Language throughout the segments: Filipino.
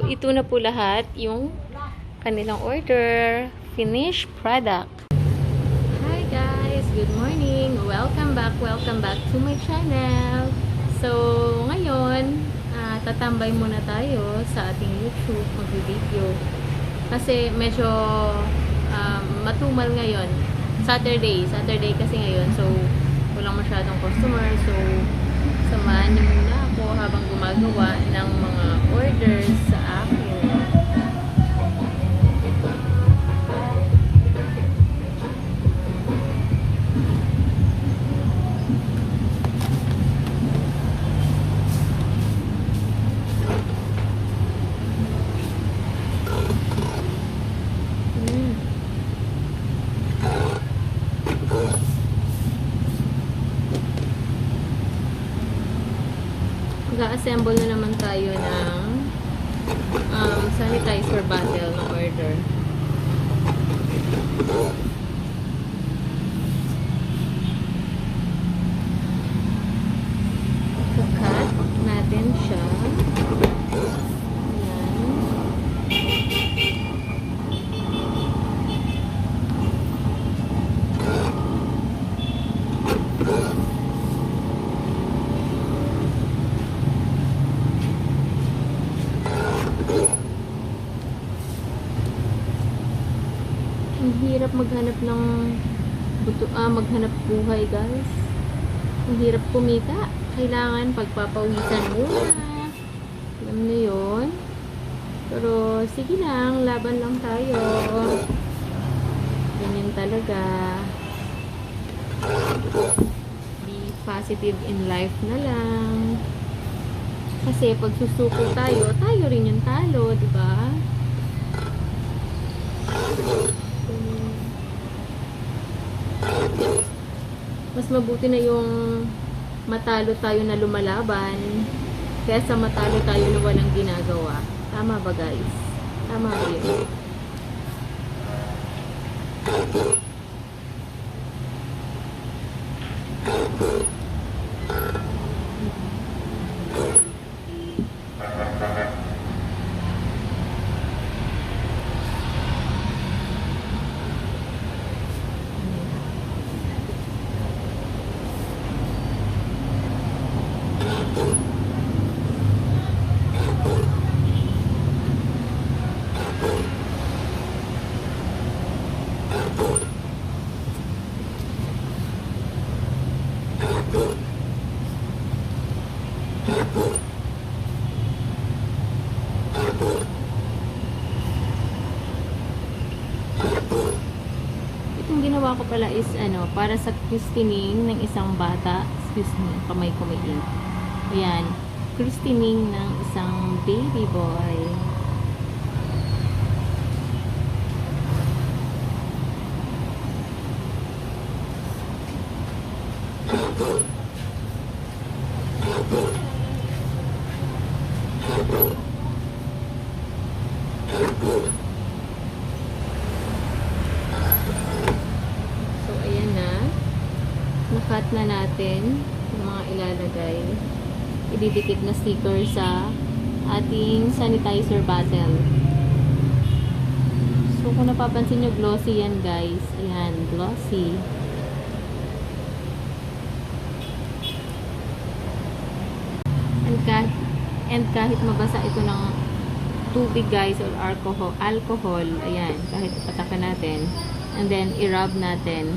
ito na po lahat yung kanilang order. Finished product. Hi guys! Good morning! Welcome back to my channel. So, ngayon, tatambay muna tayo sa ating YouTube mag-video. Kasi medyo matumal ngayon. Saturday kasi ngayon. So, walang masyadong customer. So, samahan niyo muna ako habang gumagawa ng mga orders sa akin. Mag-assemble na naman tayo ng sanitizer bottle na order. Cut natin siya. Ang hirap maghanap ng maghanap buhay, guys. Ang hirap kumita. Kailangan pagpapawisan muna. Alam niyo yun. Pero sige lang, laban lang tayo. Ganyan talaga. Be positive in life na lang. Kasi pag susuko tayo rin yung talo, di ba? Mas mabuti na yung matalo tayo na lumalaban kaysa matalo tayo na walang ginagawa. Tama ba, guys? Tama ba yun? Itong ginawa ko pala is para sa christening ng isang bata. Excuse me, kamay ko may ink. Ayan, christening ng isang baby boy. Cut na natin yung mga ilalagay. Ididikit na sticker sa ating sanitizer bottle. So, kung napapansin nyo, glossy yan, guys. Ayan, glossy. And kahit mabasa ito ng tubig, guys, or alcohol, ayan, kahit ipatakan natin, and then i-rub natin,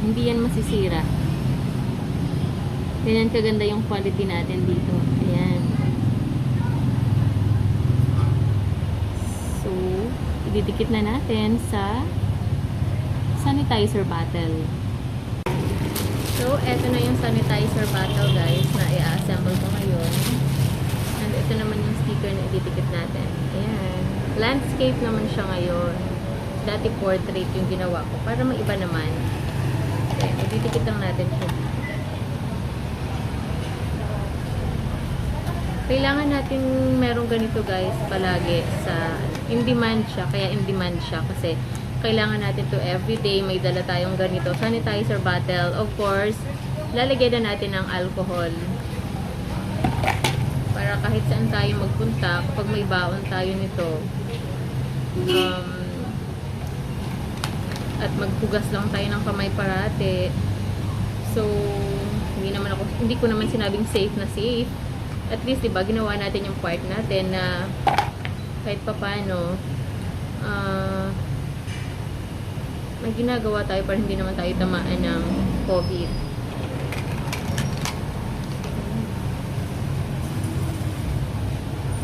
hindi yan masisira. Ganyan kaganda yung quality natin dito. Ayan. So, ididikit na natin sa sanitizer bottle. So, eto na yung sanitizer bottle, guys, na i-assemble ko ngayon. And ito naman yung sticker na ididikit natin. Ayan. Landscape naman siya ngayon. Dati portrait yung ginawa ko. Para maiba naman. Ididikit lang natin siya. Kailangan natin merong ganito, guys, palagi sa in demand siya. Kaya in demand siya kasi kailangan natin to everyday. May dala tayong ganito sanitizer bottle. Of course, lalagyan na natin ng alcohol para Para kahit saan tayo magpunta, kapag may baon tayo nito, at maghugas lang tayo ng kamay parate. So, hindi ko naman sinabing safe na safe. At least, diba, ginawa natin yung part natin na kahit papano, may ginagawa tayo para hindi naman tayo tamaan ng COVID.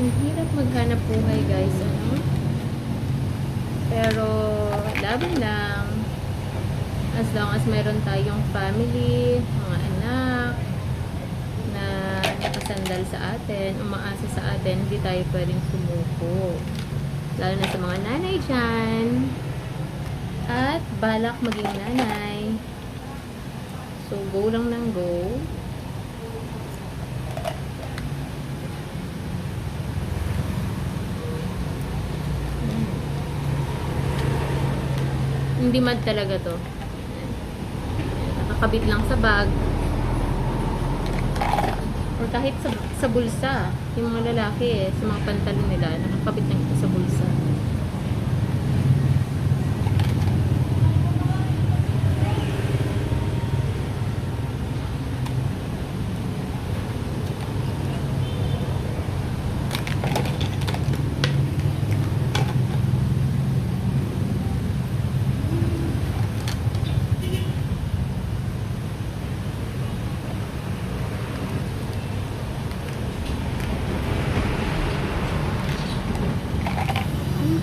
Ang hirap maghanap buhay, guys, ano? Pero, laban lang. As long as mayroon tayong family, mga anak, na nakasandal sa atin, umaasa sa atin, hindi tayo pwedeng sumuko. Lalo na sa mga nanay dyan. At balak maging nanay. So, go lang ng go. Hindi mad talaga to. Nakakabit lang sa bag. Or kahit sa bulsa. Yung mga lalaki, sa mga pantalon nila, nakakabit lang ito sa bulsa.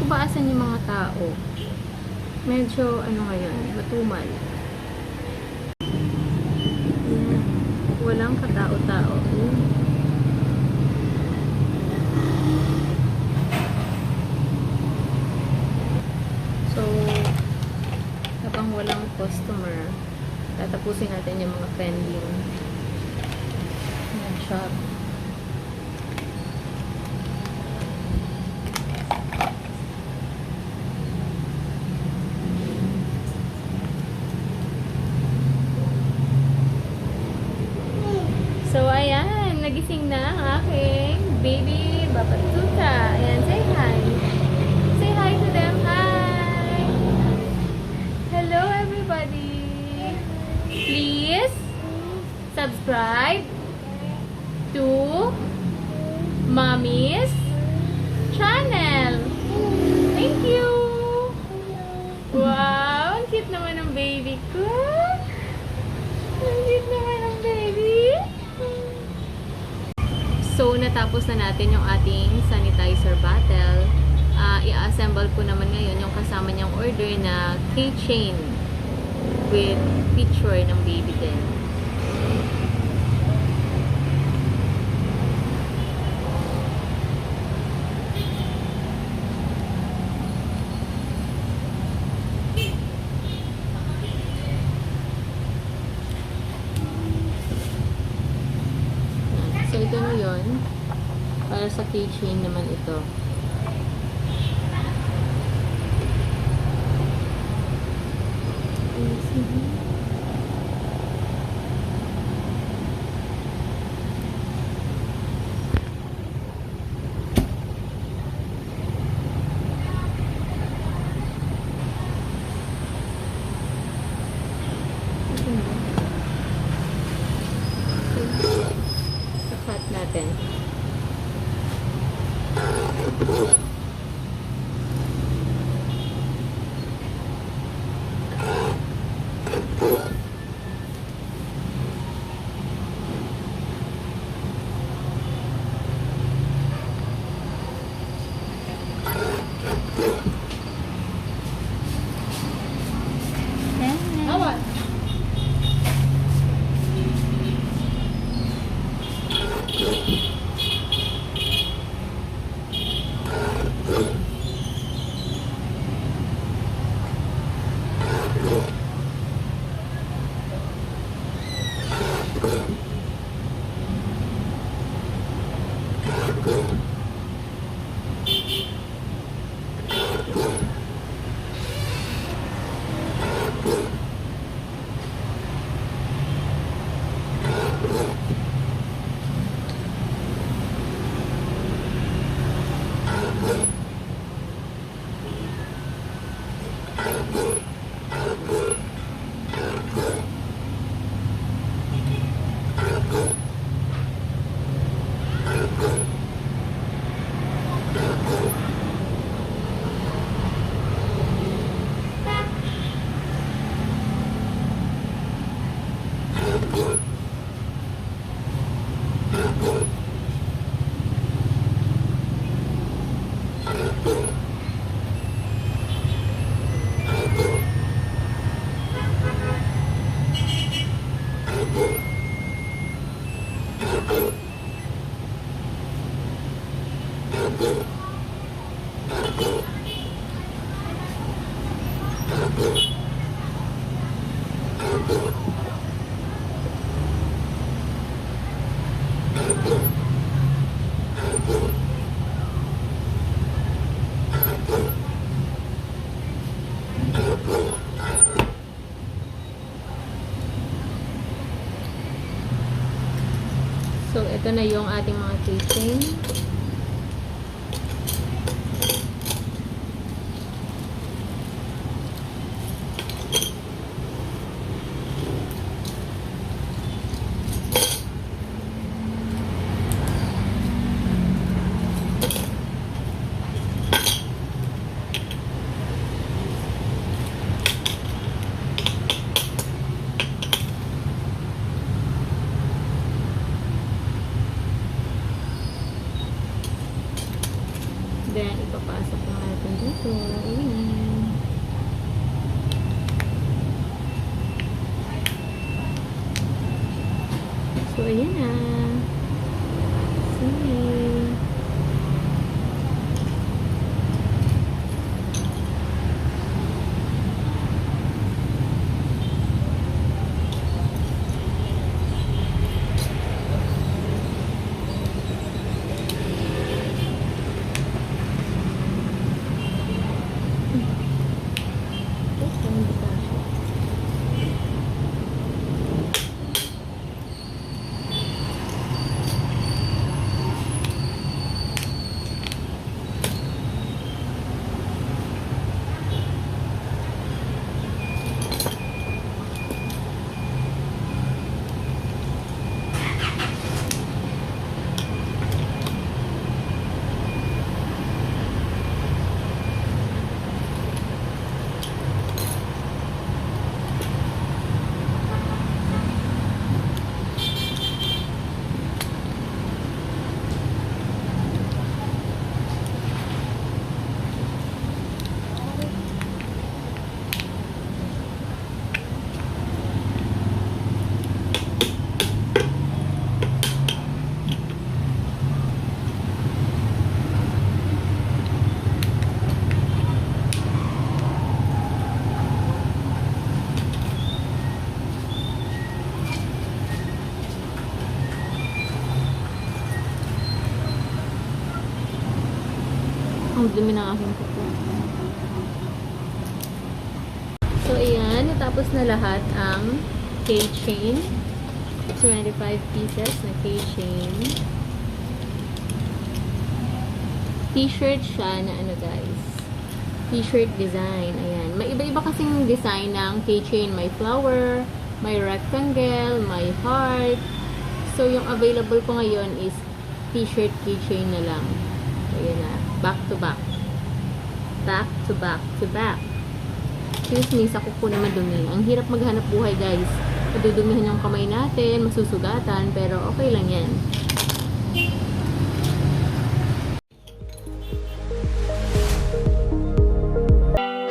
Baasan yung mga tao. Medyo, ano ngayon, matumal. Yan. Walang katao-tao. So, habang walang customer, tatapusin natin yung mga pending na shop. So, ayan, nagising na ang aking baby babatuta. Ayan, say hi. Say hi to them. Hi! Hello, everybody. Please subscribe to Mommy's channel. Thank you! Wow! Ang cute naman ng baby ko. Ang cute naman ng baby. So, natapos na natin yung ating sanitizer bottle. I-assemble ko naman ngayon yung kasama niyang order na keychain with picture ng baby din. So, ito na yun. Para sa keychain naman ito. Cut natin. So, ito na yung ating mga keychain. Then, ipapasok na natin dito. Ayan. So, ayan na. Sige. Ang dumi ng aking kuko. So, ayan. Natapos na lahat ang keychain. 25 pieces na keychain. T-shirt siya na ano guys. T-shirt design. Ayan. May iba-iba kasing design ng keychain. May flower, may rectangle, may heart. So, yung available ko ngayon is t-shirt keychain na lang. Ayan na. Back to back. Back to back to back. Excuse me, sa kuko na madumi. Ang hirap maghanap buhay guys. Madudumihan yung kamay natin, masusugatan, pero okay lang yan.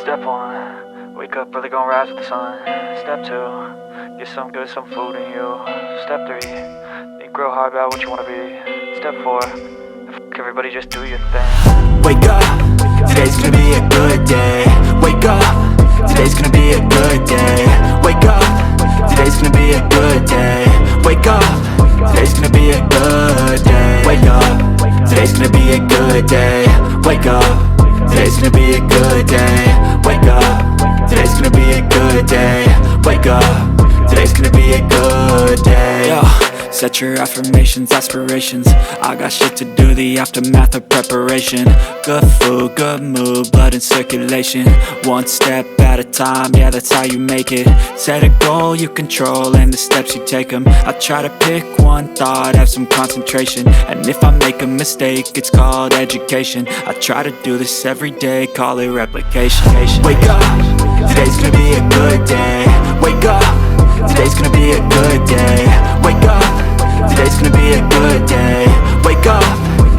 Step 1, wake up early, gonna rise with the sun. Step 2, get some good, some food in you. Step 3, think real hard about what you wanna be. Step 4, everybody just do your thing. Wake up, today's gonna be a good day. Wake up, today's gonna be a good day. Wake up, today's gonna be a good day. Wake up, today's gonna be a good day. Wake up, today's gonna be a good day. Wake up, today's gonna be a good day. Wake up, today's gonna be a good day. Wake up, today's gonna be a good day. Yo, Set your affirmations, aspirations. I got shit to do, the aftermath of preparation. Good food, good mood, blood in circulation. One step at a time, yeah, that's how you make it. Set a goal you control and the steps you take them. I try to pick one thought, have some concentration. And if I make a mistake, it's called education. I try to do this every day, call it replication. Wake up, today's gonna be a good day. Wake up, today's gonna be a good day. Wake up, today's gonna be a good day. Wake up,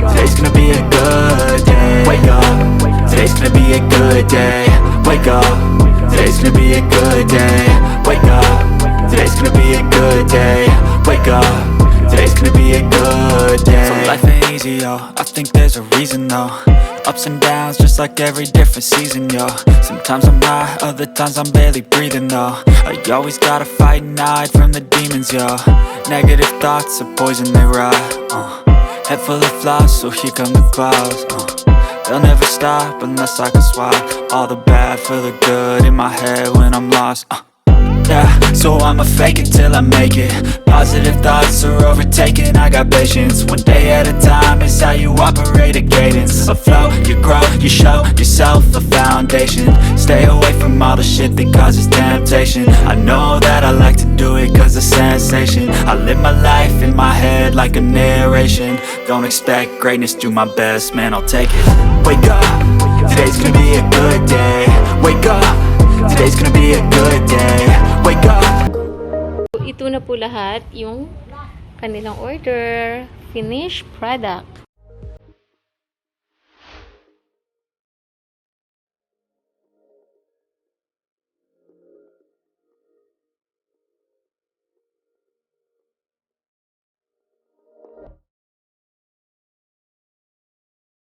today's gonna be a good day. Wake up, today's gonna be a good day. Wake up, today's gonna be a good day. Wake up, today's gonna be a good day. Wake up, today's gonna be a good day. So life ain't easy, yo, I think there's a reason though. Ups and downs, just like every different season, yo. Sometimes I'm high, other times I'm barely breathing, though. I always gotta fight and hide from the demons, yo. Negative thoughts are poison, they rot. Head full of flaws, so here come the clouds. They'll never stop unless I can swap all the bad for the good in my head when I'm lost. Yeah, so I'ma fake it till I make it. Positive thoughts are overtaken, I got patience. One day at a time is how you operate a cadence. A flow, you grow, you show yourself a foundation. Stay away from all the shit that causes temptation. I know that I like to do it cause it's sensation. I live my life in my head like a narration. Don't expect greatness, do my best, man, I'll take it. Wake up, today's gonna be a good day. Wake up, today's gonna be a good day. Wake up. Ito na po lahat yung kanilang order. Finished product.